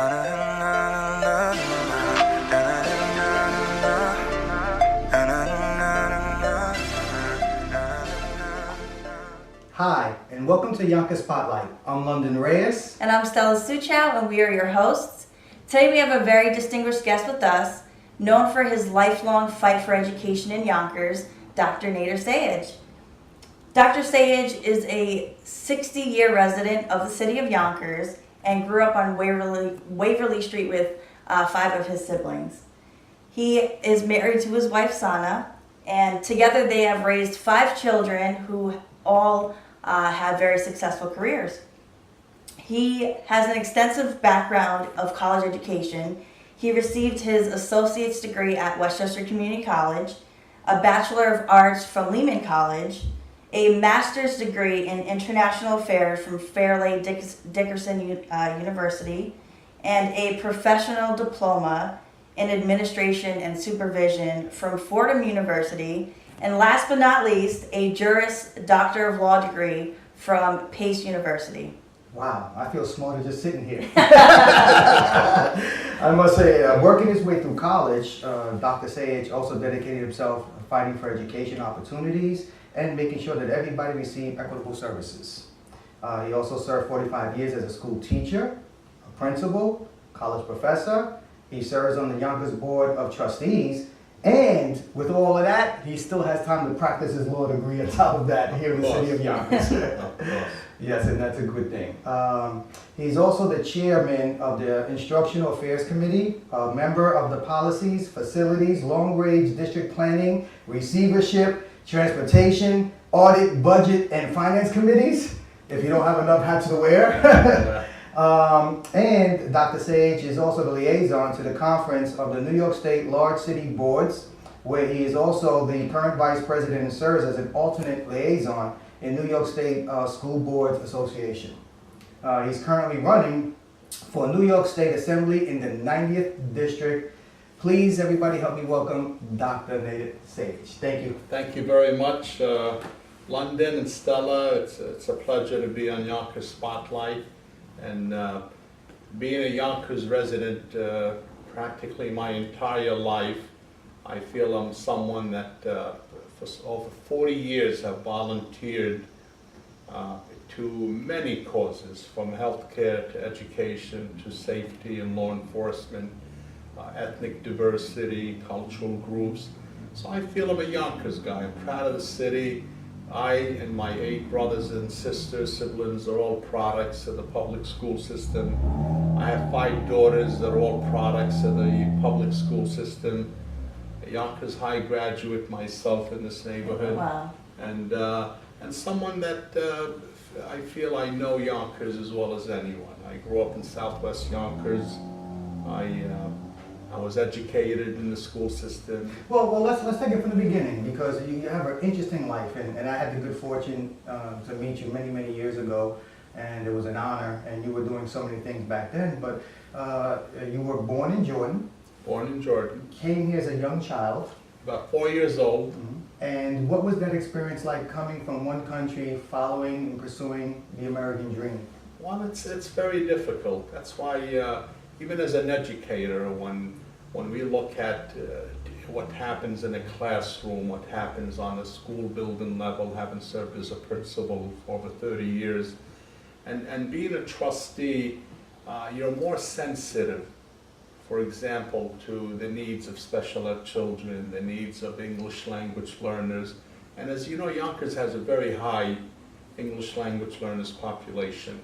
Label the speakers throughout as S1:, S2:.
S1: Hi, and welcome to Yonkers Spotlight. I'm London Reyes.
S2: And I'm Stella Suchow, and we are your hosts. Today we have a very distinguished guest with us, known for his lifelong fight for education in Yonkers, Dr. Nader Sayegh. Dr. Sayegh is a 60-year resident of the city of Yonkers and grew up on Waverly Street with 5 of his siblings. He is married to his wife, Sana, and together they have raised 5 children who all have very successful careers. He has an extensive background of college education. He received his associate's degree at Westchester Community College, a Bachelor of Arts from Lehman College, a master's degree in international affairs from Fairleigh Dickinson University, and a professional diploma in administration and supervision from Fordham University, and last but not least, a Juris Doctor of Law degree from Pace University.
S1: Wow, I feel smarter just sitting here. I must say, working his way through college, Dr. Sayegh also dedicated himself fighting for education opportunities and making sure that everybody received equitable services. He also served 45 years as a school teacher, a principal, college professor. He serves on the Yonkers Board of Trustees. And with all of that, he still has time to practice his law degree on top of that here in the city of Yonkers. Yes, and that's a good thing. He's also the chairman of the Instructional Affairs Committee, a member of the Policies, Facilities, Long Range District Planning, Receivership, Transportation, Audit, Budget, and Finance Committees, if you don't have enough hats to wear. And Dr. Sayegh is also the liaison to the conference of the New York State Large City Boards, where he is also the current vice president and serves as an alternate liaison in New York State School Boards Association. He's currently running for New York State Assembly in the 90th District. Please, everybody, help me welcome Dr. Nader Sayegh. Thank you.
S3: Thank you very much, London and Stella. It's a pleasure to be on Yonkers Spotlight. And being a Yonkers resident practically my entire life, I feel I'm someone that for over 40 years have volunteered to many causes, from healthcare to education to safety and law enforcement, ethnic diversity, cultural groups. So I feel I'm a Yonkers guy. I'm proud of the city. I and my 8 brothers and sisters, siblings, are all products of the public school system. I have 5 daughters that are all products of the public school system. A Yonkers High graduate myself in this neighborhood.
S2: Wow.
S3: And someone that I feel I know Yonkers as well as anyone. I grew up in Southwest Yonkers. I was educated in the school system.
S1: Well, let's take it from the beginning, because you have an interesting life, and I had the good fortune to meet you many years ago, and it was an honor, and you were doing so many things back then, but you were born in Jordan.
S3: Born in Jordan.
S1: Came here as a young child.
S3: About 4 years old.
S1: Mm-hmm. And what was that experience like, coming from one country, following and pursuing the American dream?
S3: Well, it's very difficult. That's why even as an educator, when we look at what happens in a classroom, what happens on a school building level, having served as a principal for over 30 years, and being a trustee, you're more sensitive, for example, to the needs of special ed children, the needs of English language learners. And as you know, Yonkers has a very high English language learners population.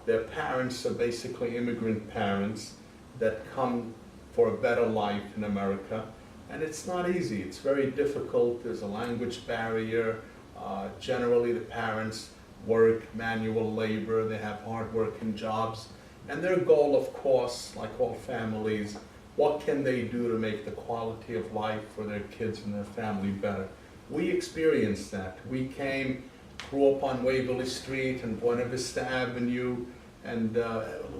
S3: Their parents are basically immigrant parents that come for a better life in America, and it's not easy. It's very difficult. There's a language barrier. Generally, the parents work manual labor. They have hard-working jobs, and their goal, of course, like all families, what can they do to make the quality of life for their kids and their family better? We experienced that. We grew up on Waverly Street and Buena Vista Avenue, and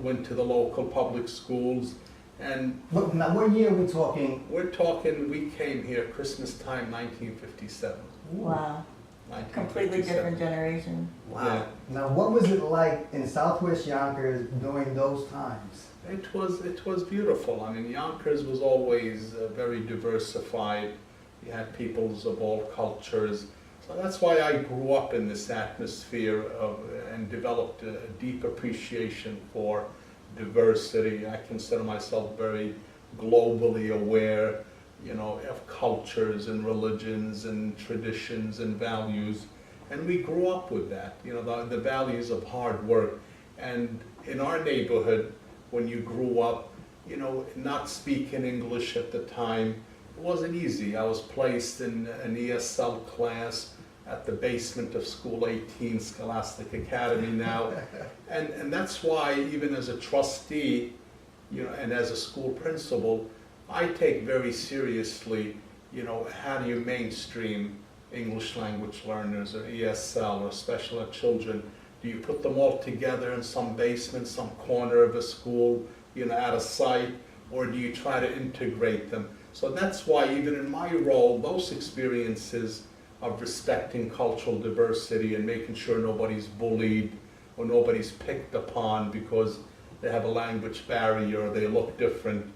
S3: went to the local public schools. And
S1: now, what year are we talking?
S3: We're talking, we came here Christmas time, 1957.
S2: Wow. Completely
S3: 1957.
S2: different generation.
S1: Wow.
S3: Yeah.
S1: Now, what was it like in Southwest Yonkers during those times?
S3: It was beautiful. I mean, Yonkers was always very diversified. You had peoples of all cultures. So that's why I grew up in this atmosphere of, and developed a deep appreciation for diversity. I consider myself very globally aware, you know, of cultures and religions and traditions and values. And we grew up with that, you know, the values of hard work. And in our neighborhood, when you grew up, you know, not speaking English at the time, it wasn't easy. I was placed in an ESL class at the basement of School 18, Scholastic Academy now. And that's why, even as a trustee, you know, and as a school principal, I take very seriously, you know, how do you mainstream English language learners or ESL or special ed children? Do you put them all together in some basement, some corner of a school, you know, out of sight, or do you try to integrate them? So that's why even in my role, those experiences of respecting cultural diversity and making sure nobody's bullied or nobody's picked upon because they have a language barrier or they look different,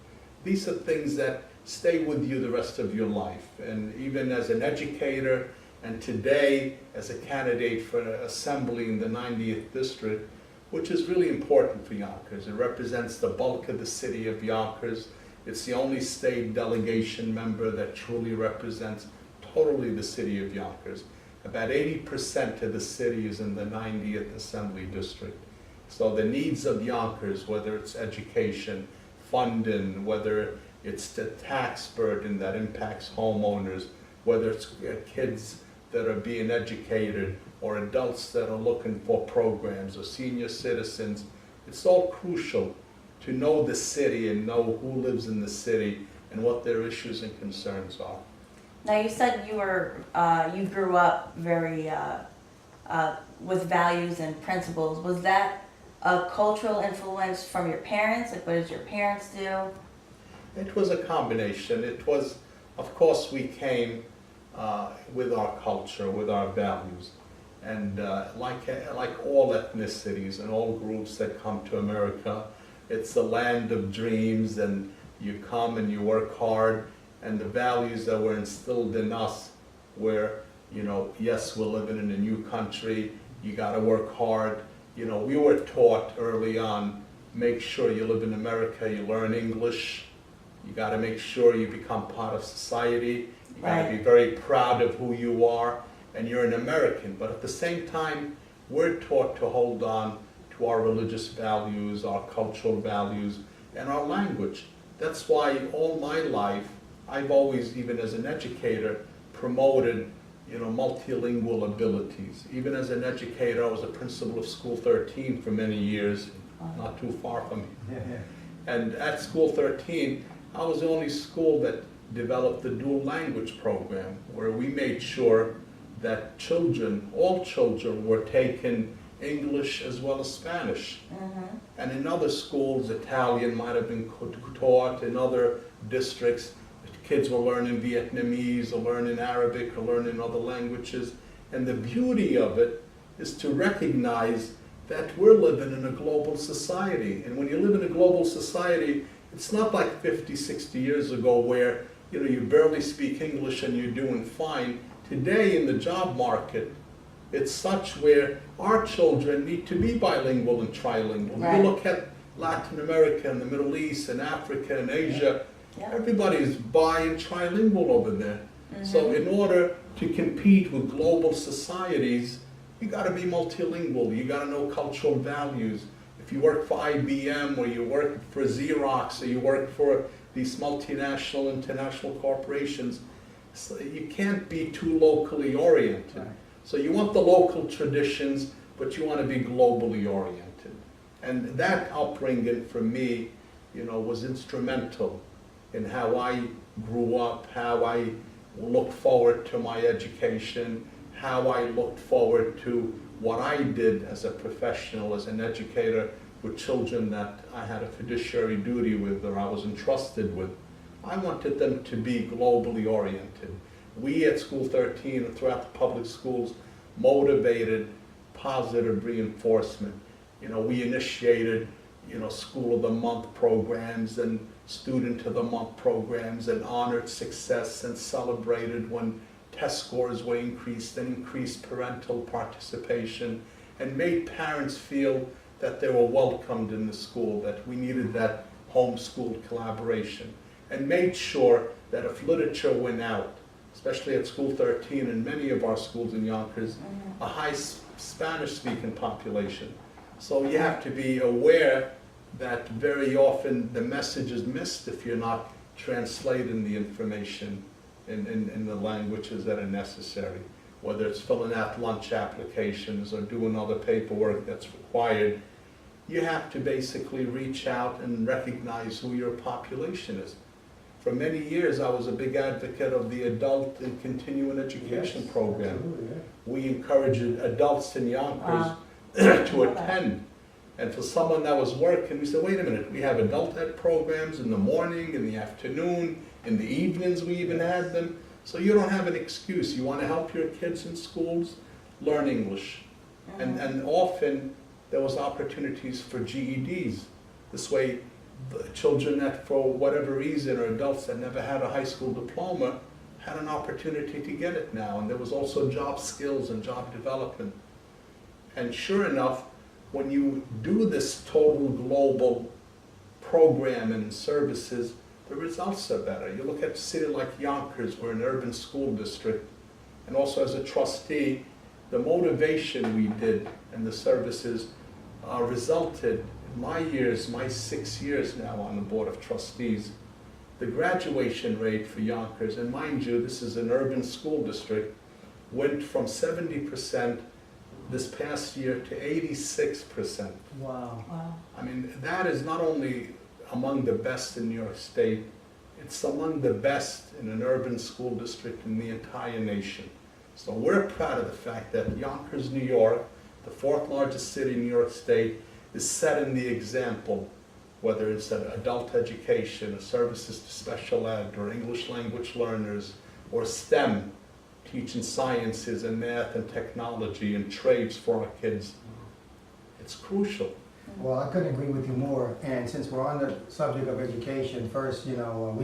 S3: these are things that stay with you the rest of your life. And even as an educator, and today as a candidate for assembly in the 90th district, which is really important for Yonkers. It represents the bulk of the city of Yonkers. It's the only state delegation member that truly represents totally the city of Yonkers. About 80% of the city is in the 90th Assembly District. So the needs of Yonkers, whether it's education, funding, whether it's the tax burden that impacts homeowners, whether it's kids that are being educated or adults that are looking for programs or senior citizens, it's all crucial to know the city and know who lives in the city and what their issues and concerns are.
S2: Now you said you grew up very with values and principles. Was that a cultural influence from your parents? Like, what did your parents do?
S3: It was a combination. It was, of course, we came with our culture, with our values. And like all ethnicities and all groups that come to America, it's the land of dreams, and you come and you work hard, and the values that were instilled in us were, you know, yes, we're living in a new country, you gotta work hard. You know, we were taught early on, make sure you live in America, you learn English, you gotta make sure you become part of society, you gotta be very proud of who you are, and you're an American. But at the same time, we're taught to hold on to our religious values, our cultural values, and our language. That's why all my life, I've always, even as an educator, promoted, you know, multilingual abilities. Even as an educator, I was a principal of School 13 for many years, not too far from me. And at School 13, I was the only school that developed the dual language program, where we made sure that children, all children, were taking English as well as Spanish. And in other schools, Italian might have been taught. In other districts, kids were learning Vietnamese or learning Arabic or learning other languages. And the beauty of it is to recognize that we're living in a global society. And when you live in a global society, it's not like 50, 60 years ago where, you know, you barely speak English and you're doing fine. Today in the job market, it's such where our children need to be bilingual and trilingual.
S2: Right.
S3: You look at Latin America and the Middle East and Africa and Asia, everybody's bi and trilingual over there. So in order to compete with global societies, you gotta be multilingual, you gotta know cultural values. If you work for IBM or you work for Xerox or you work for these multinational, international corporations, so you can't be too locally oriented.
S1: Right.
S3: So you want the local traditions, but you want to be globally oriented. And that upbringing for me, you know, was instrumental in how I grew up, how I looked forward to my education, how I looked forward to what I did as a professional, as an educator with children that I had a fiduciary duty with or I was entrusted with. I wanted them to be globally oriented. we at School 13 and throughout the public schools motivated positive reinforcement. We initiated, School of the Month programs and Student of the Month programs and honored success and celebrated when test scores were increased and increased parental participation and made parents feel that they were welcomed in the school, that we needed that homeschool collaboration, and made sure that if literature went out, especially at School 13 and many of our schools in Yonkers, a high Spanish-speaking population. So you have to be aware that very often the message is missed if you're not translating the information in the languages that are necessary, whether it's filling out lunch applications or doing other paperwork that's required. You have to basically reach out and recognize who your population is. For many years, I was a big advocate of the adult and continuing education program.
S1: Absolutely, yeah.
S3: We encourage adults in Yonkers to attend. And for someone that was working, we said, wait a minute, we have adult ed programs in the morning, in the afternoon, in the evenings we even had them. So you don't have an excuse. You want to help your kids in schools, learn English. And often there was opportunities for GEDs. This way, the children that for whatever reason, or adults that never had a high school diploma, had an opportunity to get it now. And there was also job skills and job development. And sure enough, when you do this total global program and services, the results are better. You look at a city like Yonkers, we're an urban school district, and also as a trustee, the motivation we did and the services resulted in my 6 years now on the Board of Trustees. The graduation rate for Yonkers, and mind you, this is an urban school district, went from 70% this past year to 86%.
S1: Wow.
S2: Wow.
S3: I mean, that is not only among the best in New York State, it's among the best in an urban school district in the entire nation. So we're proud of the fact that Yonkers, New York, the fourth largest city in New York State, is setting the example, whether it's adult education, or services to special ed, or English language learners, or STEM, teaching sciences and math and technology and trades for our kids. It's crucial.
S1: Well, I couldn't agree with you more. And since we're on the subject of education, first, we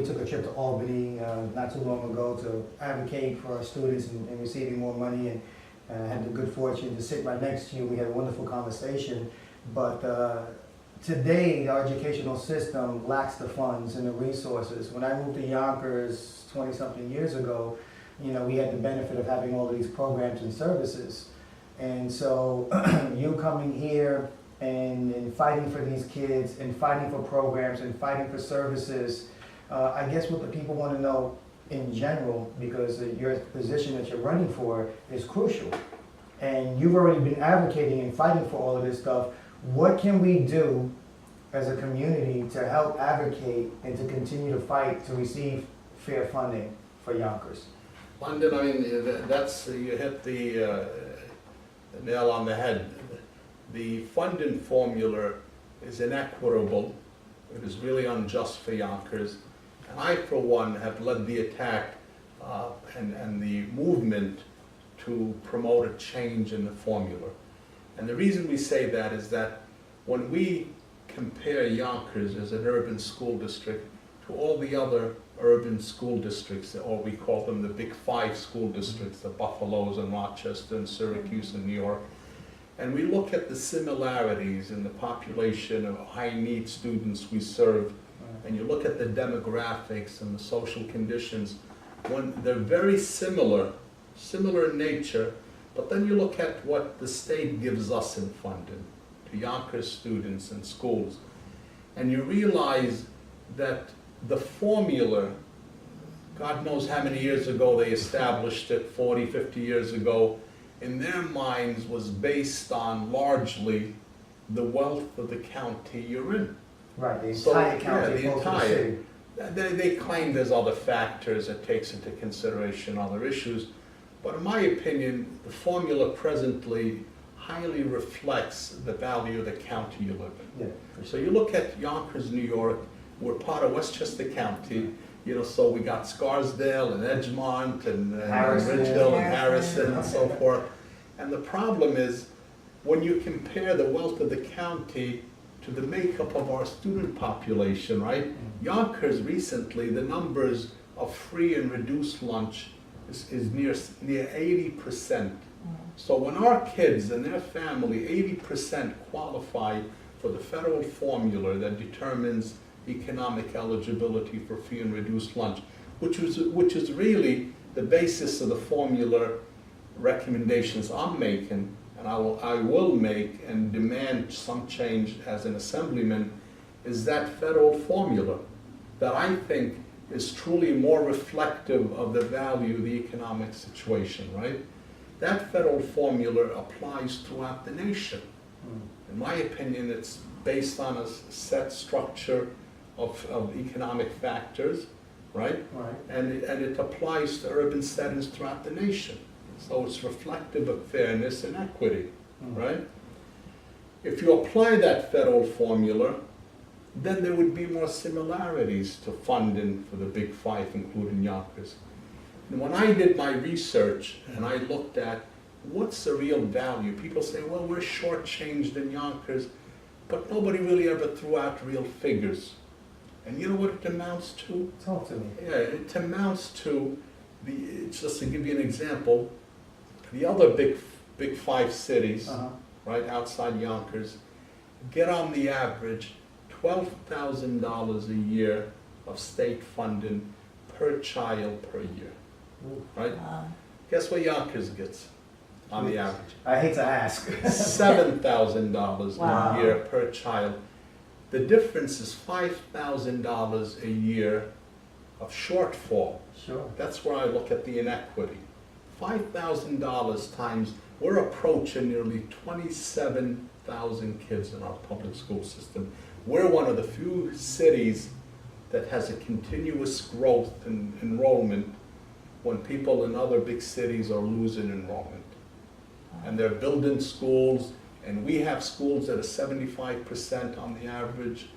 S1: took a trip to Albany not too long ago to advocate for our students and receiving more money, and had the good fortune to sit right next to you. We had a wonderful conversation. But today, our educational system lacks the funds and the resources. When I moved to Yonkers 20-something years ago, we had the benefit of having all of these programs and services. And so you coming here and fighting for these kids and fighting for programs and fighting for services, I guess what the people want to know in general, because your position that you're running for is crucial. And you've already been advocating and fighting for all of this stuff. What can we do as a community to help advocate and to continue to fight to receive fair funding for Yonkers?
S3: London, I mean, you hit the nail on the head. The funding formula is inequitable. It is really unjust for Yonkers. And I, for one, have led the attack and the movement to promote a change in the formula. And the reason we say that is that when we compare Yonkers as an urban school district to all the other urban school districts, or we call them the Big Five school districts, the Buffaloes and Rochester and Syracuse and New York, and we look at the similarities in the population of high-need students we serve, and you look at the demographics and the social conditions, when they're very similar in nature, but then you look at what the state gives us in funding to Yonkers students and schools, and you realize that the formula, God knows how many years ago they established it, 40, 50 years ago, in their minds was based on largely the wealth of the county you're in.
S1: Right, the entire county,
S3: yeah, the
S1: close to the city.
S3: They claim there's other factors that takes into consideration other issues, but in my opinion, the formula presently highly reflects the value of the county you live in.
S1: Yeah, for
S3: So
S1: sure.
S3: you look at Yonkers, New York, we're part of Westchester County, So we got Scarsdale and Edgemont and
S1: Harrison.
S3: Ridge Hill and Harrison and so forth. And the problem is, when you compare the wealth of the county to the makeup of our student population, right? Yonkers recently, the numbers of free and reduced lunch is near 80%. So when our kids and their family, 80% qualify for the federal formula that determines economic eligibility for free and reduced lunch, which is really the basis of the formula recommendations I'm making, and I will make and demand some change as an assemblyman, is that federal formula that I think is truly more reflective of the value of the economic situation, right? That federal formula applies throughout the nation. In my opinion, it's based on a set structure of economic factors, right?
S1: Right.
S3: And it applies to urban settings throughout the nation. So it's reflective of fairness and equity, right? If you apply that federal formula, then there would be more similarities to funding for the Big Five, including Yonkers. And when I did my research and I looked at what's the real value, people say, well, we're shortchanged in Yonkers, but nobody really ever threw out real figures. And you know what it amounts to?
S1: Talk to me.
S3: Yeah, it amounts to, just to give you an example, the other big five cities, right outside Yonkers, get on the average $12,000 a year of state funding per child per year, right? Guess what Yonkers gets on the average?
S1: I hate to ask.
S3: $7,000
S2: Wow.
S3: a year per child. The difference is $5,000 a year of shortfall.
S1: Sure.
S3: That's where I look at the inequity. $5,000 times, we're approaching nearly 27,000 kids in our public school system. We're one of the few cities that has a continuous growth in enrollment when people in other big cities are losing enrollment. And they're building schools, and we have schools that are 75% on the average.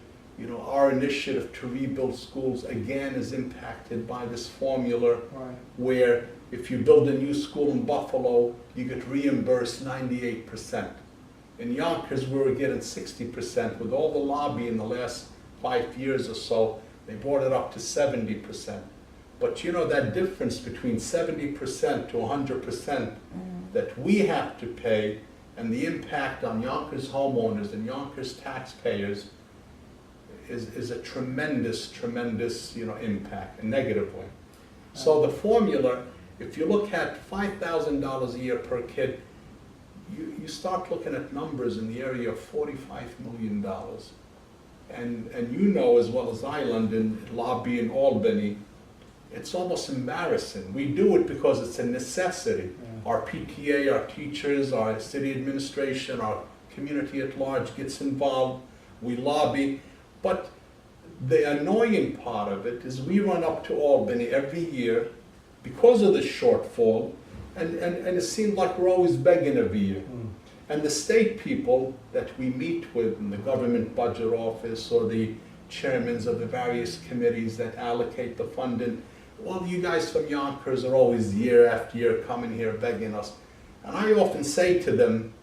S3: Our initiative to rebuild schools, again, is impacted by this formula,
S1: Right.
S3: where if you build a new school in Buffalo, you get reimbursed 98%. In Yonkers, we were getting 60%. With all the lobby in the last 5 years or so, they brought it up to 70%. But that difference between 70% to 100% that we have to pay, and the impact on Yonkers homeowners and Yonkers taxpayers is a tremendous impact, a negative one. So the formula, if you look at $5,000 a year per kid, you start looking at numbers in the area of $45 million. And as well as I, London, lobby in Albany, it's almost embarrassing. We do it because it's a necessity. Our PTA, our teachers, our city administration, our community at large gets involved. We lobby. But the annoying part of it is we run up to Albany every year because of the shortfall, and it seems like we're always begging every year. And the state people that we meet with in the government budget office or the chairmen of the various committees that allocate the funding, well, you guys from Yonkers are always year after year coming here begging us. And I often say to them,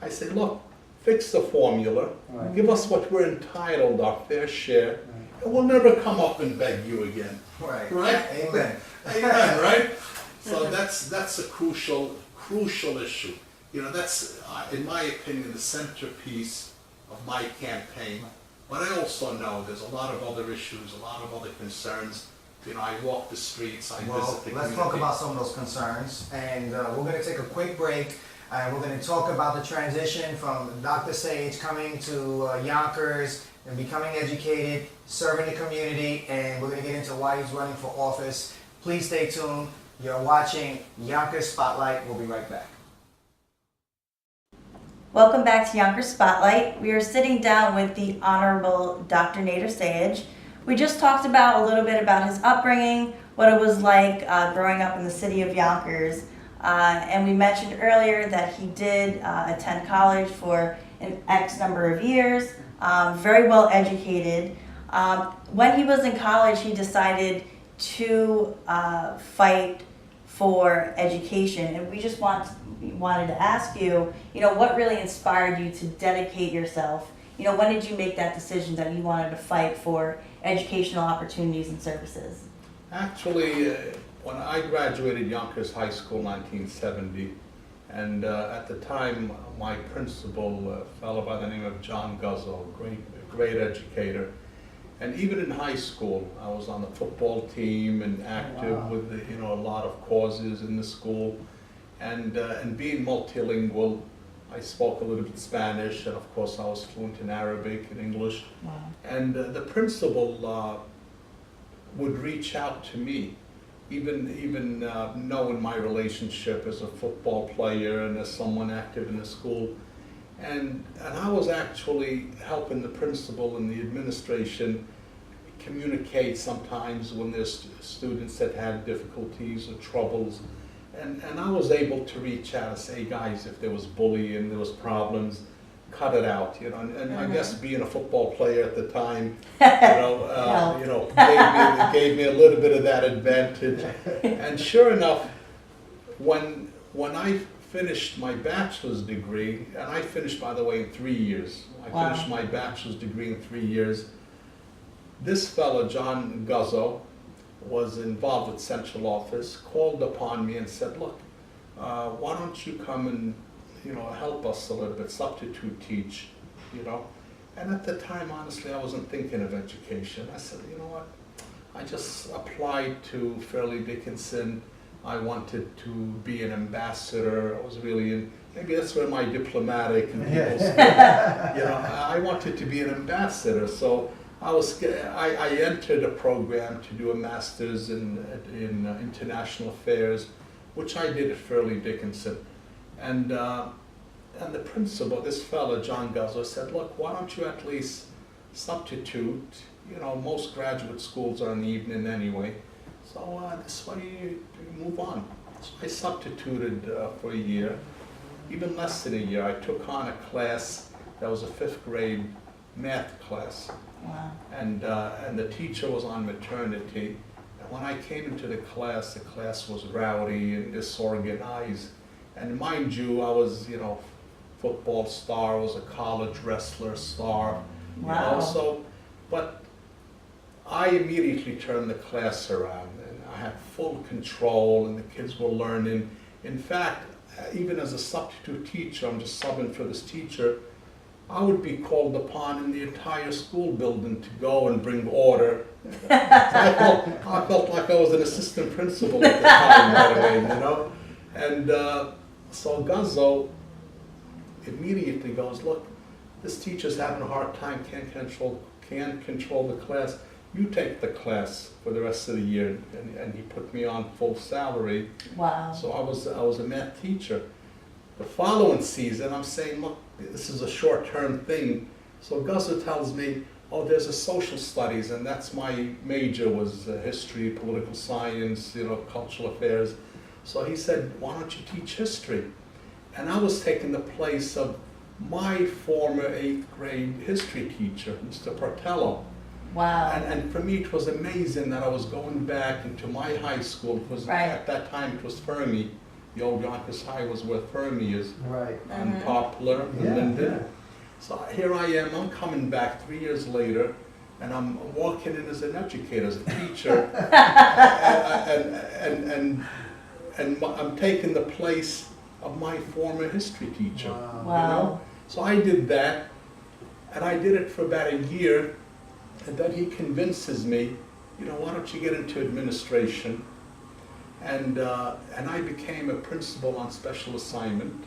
S3: I say, look, fix the formula,
S1: Right.
S3: give us what we're entitled, our fair share, and we'll never come up and beg you again.
S1: Right.
S3: Right?
S1: Amen.
S3: Amen, right? So that's a crucial issue. That's, in my opinion, the centerpiece of my campaign. But I also know there's a lot of other issues, a lot of other concerns. I walk the streets, I
S1: Well,
S3: visit the
S1: let's
S3: community.
S1: talk about some of those concerns, and we're going to take a quick break, and we're going to talk about the transition from Dr. Sayegh coming to Yonkers and becoming educated, serving the community, and we're going to get into why he's running for office. Please stay tuned. You're watching Yonkers Spotlight. We'll be right back.
S2: Welcome back to Yonkers Spotlight. We are sitting down with the Honorable Dr. Nader Sayegh. We just talked about a little bit about his upbringing, what it was like growing up in the city of Yonkers. And we mentioned earlier that he did attend college for an X number of years, very well educated. When he was in college, he decided to fight for education. And we just wanted to ask you, what really inspired you to dedicate yourself? When did you make that decision that you wanted to fight for educational opportunities and services?
S3: Actually, when I graduated Yonkers High School in 1970, and at the time my principal, a fellow by the name of John Guzzo, great educator, and even in high school I was on the football team and active with a lot of causes in the school, and being multilingual, I spoke a little bit Spanish, and of course I was fluent in Arabic and English.
S2: Wow.
S3: And the principal would reach out to me, even knowing my relationship as a football player and as someone active in the school. And I was actually helping the principal and the administration communicate sometimes when there's students that had difficulties or troubles. And I was able to reach out and say, hey guys, if there was bullying, there was problems, cut it out, And I guess being a football player at the time, gave me a little bit of that advantage. And sure enough, when I finished my bachelor's degree, and I finished, by the way, in 3 years. I finished my bachelor's degree in 3 years. This fellow, John Guzzo, was involved with central office, called upon me and said, look, why don't you come and help us a little bit, substitute teach, And at the time, honestly, I wasn't thinking of education. I said, you know what, I just applied to Fairleigh Dickinson. I wanted to be an ambassador. I was really in, maybe that's where my diplomatic and people I wanted to be an ambassador. So I entered a program to do a master's in international affairs, which I did at Fairleigh Dickinson. And the principal, this fellow, John Guzzo, said, look, why don't you at least substitute? Most graduate schools are in the evening anyway. So this way you move on. So I substituted for a year, even less than a year. I took on a class that was a 5th grade math class.
S2: Wow.
S3: And the teacher was on maternity. And when I came into the class was rowdy and disorganized. And mind you, I was, football star, I was a college wrestler star.
S2: Wow.
S3: But I immediately turned the class around, and I had full control, and the kids were learning. In fact, even as a substitute teacher, I'm just subbing for this teacher, I would be called upon in the entire school building to go and bring order. I felt like I was an assistant principal at the time, by the way, And so Guzzo immediately goes, look, this teacher's having a hard time, can't control the class. You take the class for the rest of the year, and he put me on full salary.
S2: Wow.
S3: So I was a math teacher. The following season, I'm saying, look, this is a short-term thing. So Guzzo tells me, oh, there's a social studies, and that's my major, was history, political science, cultural affairs. So he said, why don't you teach history? And I was taking the place of my former 8th grade history teacher, Mr. Portello.
S2: Wow.
S3: And for me, it was amazing that I was going back into my high school, because at that time it was Fermi. The old Yonkers High was where Fermi is.
S1: Right.
S3: And Poplar and Linden. Yeah. So here I am, I'm coming back 3 years later, and I'm walking in as an educator, as a teacher, and I'm taking the place of my former history teacher.
S2: Wow.
S3: So I did that, and I did it for about a year, and then he convinces me, why don't you get into administration? And I became a principal on special assignment,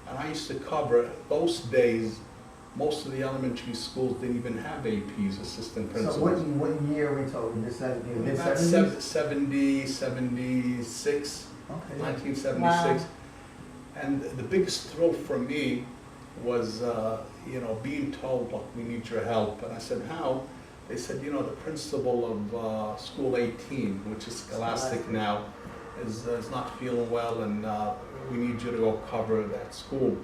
S3: and I used to cover those days. Most of the elementary schools didn't even have APs, assistant principals.
S1: So what year are we talking?
S3: About 70, 76, okay. 1976.
S2: Wow.
S3: And the biggest thrill for me was, being told, look, we need your help. And I said, how? They said, the principal of School 18, which is Scholastic now, is not feeling well, and we need you to go cover that school.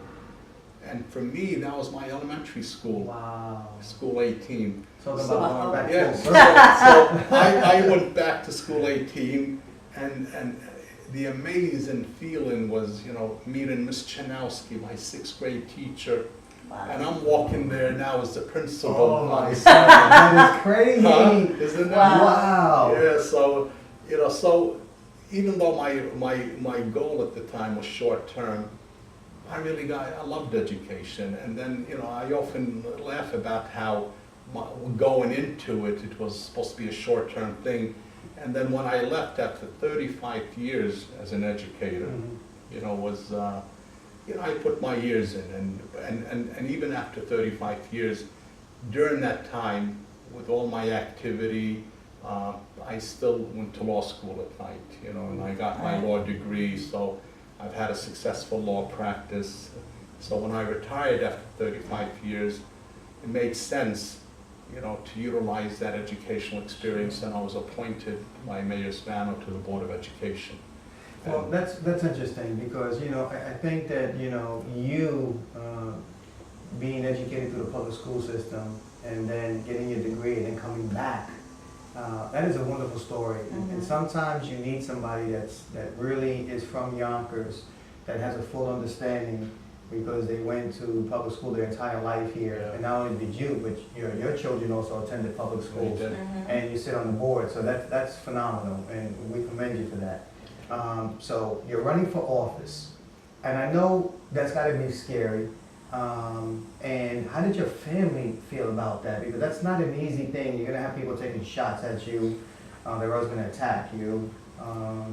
S3: And for me, that was my elementary school,
S1: Wow.
S3: school 18.
S1: So
S3: So-
S1: going back
S3: Yeah,
S1: full
S3: so I went back to school 18, and the amazing feeling was, meeting Miss Chanowski, my 6th grade teacher, and I'm walking there now as the principal.
S1: Oh my God, that is crazy.
S3: Huh? Isn't that?
S1: Wow.
S3: Yeah, so, so even though my goal at the time was short term, I loved education. And then, I often laugh about how going into it, it was supposed to be a short term thing. And then when I left after 35 years as an educator, I put my years in, and even after 35 years, during that time, with all my activity, I still went to law school at night, and I got my law degree, so I've had a successful law practice. So when I retired after 35 years, it made sense, to utilize that educational experience, and I was appointed by Mayor Spano to the Board of Education.
S1: Well, that's interesting because, I think that, you being educated through the public school system and then getting your degree and then coming back, that is a wonderful story. And sometimes you need somebody that really is from Yonkers, that has a full understanding because they went to public school their entire life here.
S3: Yeah.
S1: And not only did you, but your children also attended public schools.
S3: did.
S1: And you sit on the board, so that's phenomenal, and we commend you for that. So you're running for office, and I know that's got to be scary. And how did your family feel about that? Because that's not an easy thing. You're gonna have people taking shots at you. They're always gonna attack you.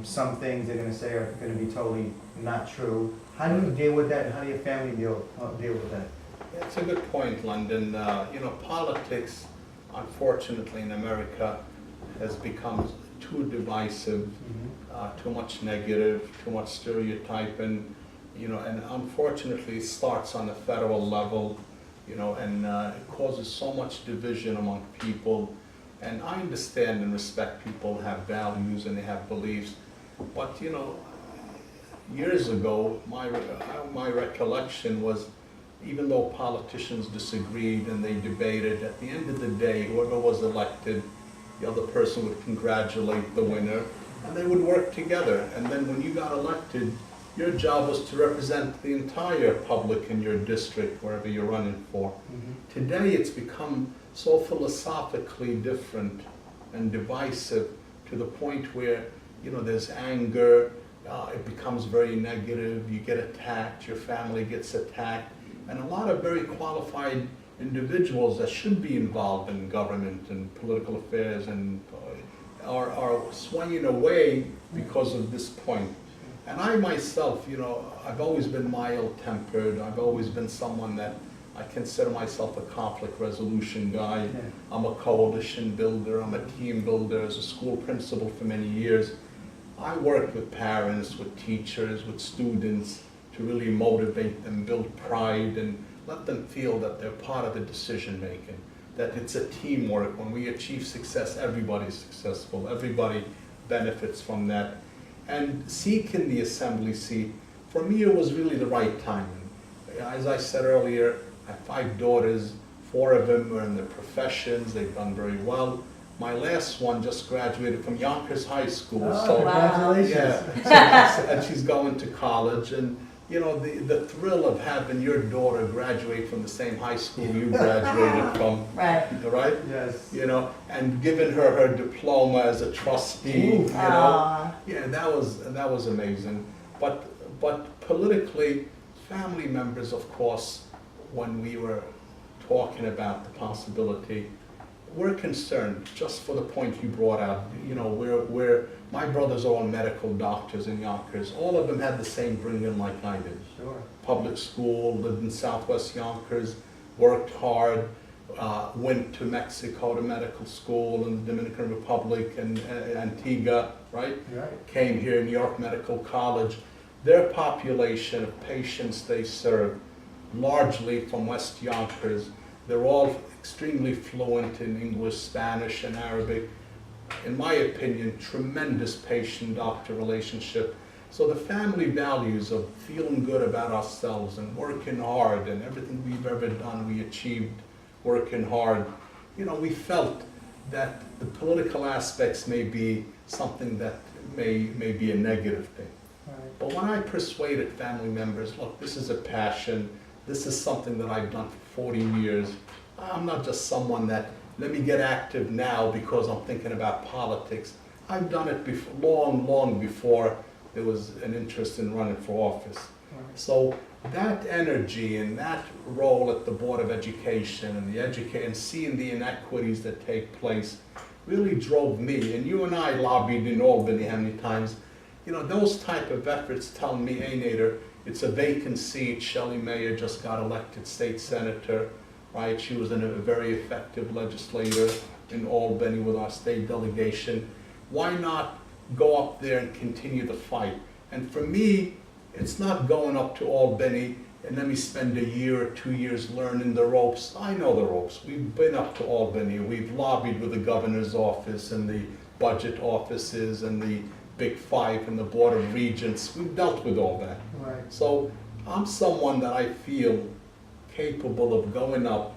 S1: Some things they're gonna say are gonna be totally not true. How do you deal with that, and how do your family deal with that?
S3: It's a good point, London. Politics, unfortunately, in America has become too divisive, too much negative, too much stereotyping, and unfortunately it starts on the federal level, and it causes so much division among people. And I understand and respect people have values and they have beliefs, but years ago, my recollection was, even though politicians disagreed and they debated, at the end of the day, whoever was elected, the other person would congratulate the winner, and they would work together. And then when you got elected, your job was to represent the entire public in your district, wherever you're running for. Today, it's become so philosophically different and divisive to the point where, there's anger, it becomes very negative, you get attacked, your family gets attacked, and a lot of very qualified individuals that should be involved in government and political affairs and are swaying away because of this point. And I myself, I've always been mild-tempered. I've always been someone that I consider myself a conflict resolution guy.
S1: Yeah.
S3: I'm a coalition builder. I'm a team builder. As a school principal for many years, I worked with parents, with teachers, with students to really motivate them, build pride, and let them feel that they're part of the decision making, that it's a teamwork. When we achieve success, everybody's successful. Everybody benefits from that. And seeking the assembly seat, for me, it was really the right timing. As I said earlier, I have 5 daughters. 4 of them are in their professions. They've done very well. My last one just graduated from Yonkers High School.
S1: Oh,
S3: So,
S1: congratulations.
S3: yeah, and she's going to college. And the thrill of having your daughter graduate from the same high school you graduated from,
S2: Right.
S3: right?
S1: Yes.
S3: And giving her diploma as a trustee,
S1: Ooh.
S2: Aw.
S3: yeah, that was amazing. But politically, family members, of course, when we were talking about the possibility, we're concerned just for the point you brought out. My brothers are all medical doctors in Yonkers. All of them had the same bringing like I did.
S1: Sure.
S3: Public school, lived in Southwest Yonkers, worked hard, went to Mexico to medical school in the Dominican Republic and Antigua, right?
S1: Right.
S3: Came here, New York Medical College. Their population of patients they serve, largely from West Yonkers, they're all extremely fluent in English, Spanish, and Arabic. In my opinion, tremendous patient-doctor relationship. So the family values of feeling good about ourselves and working hard, and everything we've ever done, we achieved working hard. You know, we felt that the political aspects may be something that may be a negative thing.
S1: Right.
S3: But when I persuaded family members, look, this is a passion, this is something that I've done for 40 years. I'm not just someone that, let me get active now because I'm thinking about politics. I've done it before, long before there was an interest in running for office.
S1: Right.
S3: So that energy and that role at the Board of Education and and seeing the inequities that take place really drove me. And you and I lobbied in Albany how many times. You know, those type of efforts tell me, hey Nader, it's a vacant seat. Shelley Mayer just got elected state senator, right? She was a very effective legislator in Albany with our state delegation. Why not go up there and continue the fight? And for me, it's not going up to Albany and let me spend a year or 2 years learning the ropes. I know the ropes. We've been up to Albany. We've lobbied with the governor's office and the budget offices and the Big Five and the Board of Regents. We've dealt with all that.
S1: Right.
S3: So I'm someone that I feel capable of going up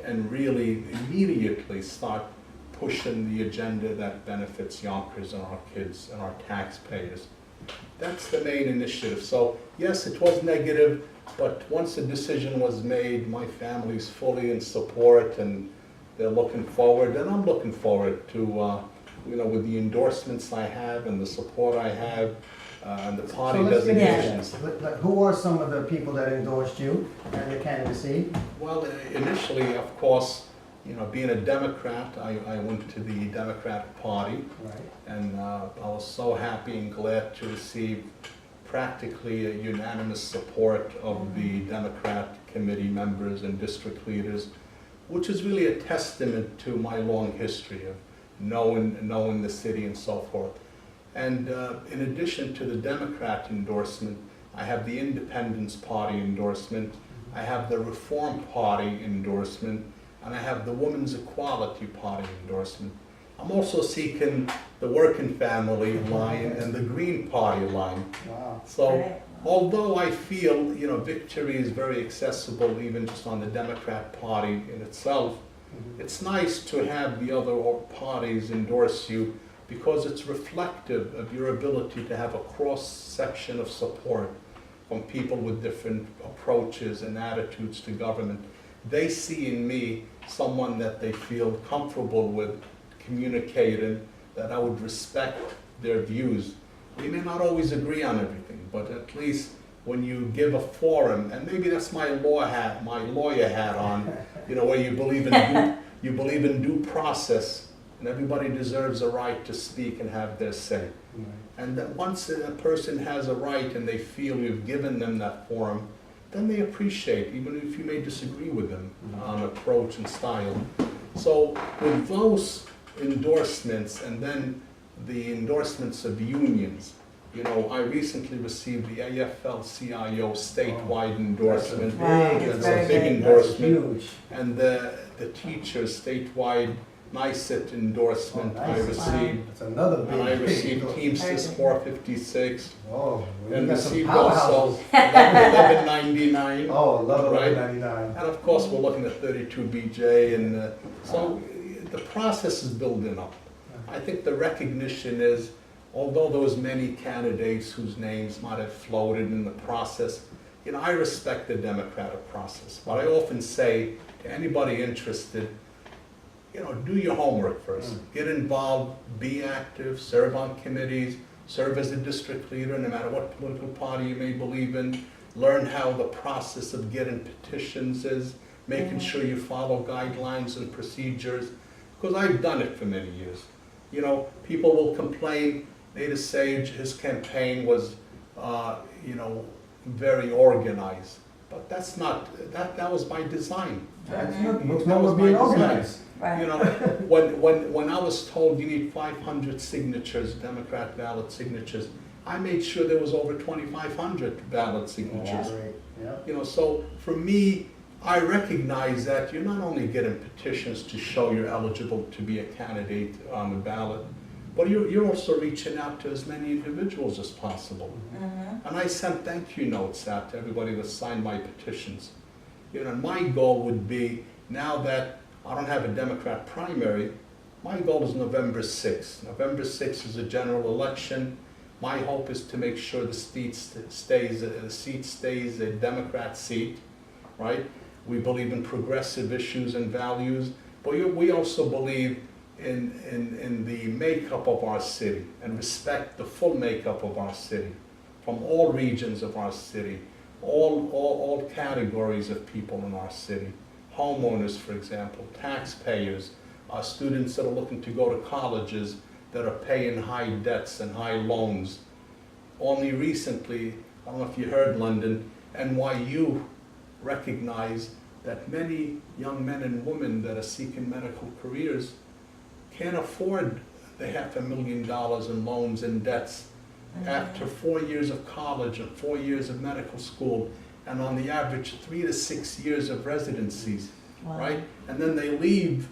S3: and really immediately start pushing the agenda that benefits Yonkers and our kids and our taxpayers. That's the main initiative. So yes, it was negative, but once the decision was made, my family's fully in support and they're looking forward, and I'm looking forward to, you know, with the endorsements I have and the support I have and the party designations.
S1: Who are some of the people that endorsed you and your candidacy?
S3: Well, initially, of course, you know, being a Democrat, I went to the Democratic Party.
S1: Right.
S3: And I was so happy and glad to receive practically a unanimous support of the Democrat committee members and district leaders, which is really a testament to my long history of knowing the city and so forth. And in addition to the Democrat endorsement, I have the Independence Party endorsement, I have the Reform Party endorsement, and I have the Women's Equality Party endorsement. I'm also seeking the Working Family line and the Green Party line.
S1: Wow.
S3: So although I feel, you know, victory is very accessible even just on the Democrat Party in itself, it's nice to have the other parties endorse you because it's reflective of your ability to have a cross-section of support from people with different approaches and attitudes to government. They see in me someone that they feel comfortable with communicating, that I would respect their views. We may not always agree on everything, but at least when you give a forum, and maybe that's my lawyer hat on, you know, where you believe in due process, and everybody deserves a right to speak and have their say.
S1: Right.
S3: And that once a person has a right and they feel you've given them that forum, then they appreciate, even if you may disagree with them on approach and style. So with those endorsements and then the endorsements of unions, you know, I recently received the AFL-CIO statewide endorsement.
S2: That's
S3: a big
S2: big.
S3: endorsement.
S1: That's huge.
S3: And the teachers statewide NICET endorsement I
S1: nice.
S3: received.
S1: That's another big.
S3: And I received Teamsters
S2: Very good.
S3: 456
S1: Oh, we
S3: and
S1: got some
S3: received also
S1: powerhouses.
S3: 1199.
S1: Oh, love
S3: Right.
S1: 1199.
S3: And of course, we're looking at 32BJ, and so the process is building up. I think the recognition is, although there was many candidates whose names might have floated in the process, you know, I respect the democratic process. But I often say to anybody interested, you know, do your homework first. Get involved, be active, serve on committees, serve as a district leader, no matter what political party you may believe in. Learn how the process of getting petitions is, making sure you follow guidelines and procedures, because I've done it for many years. You know, people will complain, Nader Sayegh, his campaign was, you know, very organized. But that's not, that was by design.
S1: That's
S2: Mhm.
S1: what's wrong with being organized.
S2: Right.
S3: You know, when I was told you need 500 signatures, Democrat ballot signatures, I made sure there was over 2,500 ballot signatures.
S1: Great. Yep.
S3: You know, so for me, I recognize that you're not only getting petitions to show you're eligible to be a candidate on the ballot, but you're also reaching out to as many individuals as possible.
S2: Mm-hmm.
S3: And I sent thank you notes out to everybody that signed my petitions. You know, my goal would be, now that I don't have a Democrat primary, my goal is November 6th. November 6th is a general election. My hope is to make sure the seat stays a Democrat seat, right? We believe in progressive issues and values, but we also believe in the makeup of our city and respect the full makeup of our city, from all regions of our city, all categories of people in our city. Homeowners, for example, taxpayers, students that are looking to go to colleges that are paying high debts and high loans. Only recently, I don't know if you heard, London, NYU recognized that many young men and women that are seeking medical careers can't afford the $500,000 in loans and debts after 4 years of college and 4 years of medical school, and on the average 3 to 6 years of residencies,
S2: Wow.
S3: right? And then they leave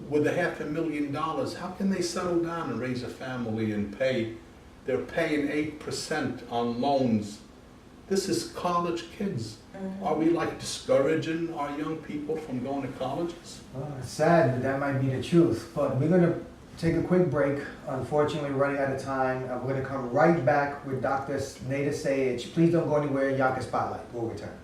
S3: with the $500,000. How can they settle down and raise a family and pay? They're paying 8% on loans. This is college kids. Are we like discouraging our young people from going to colleges?
S1: Well, it's sad, but that might be the truth. But we're gonna take a quick break. Unfortunately, we're running out of time. We're gonna come right back with Dr. Nader Sayegh. Please don't go anywhere. Yonkers Spotlight. We'll return.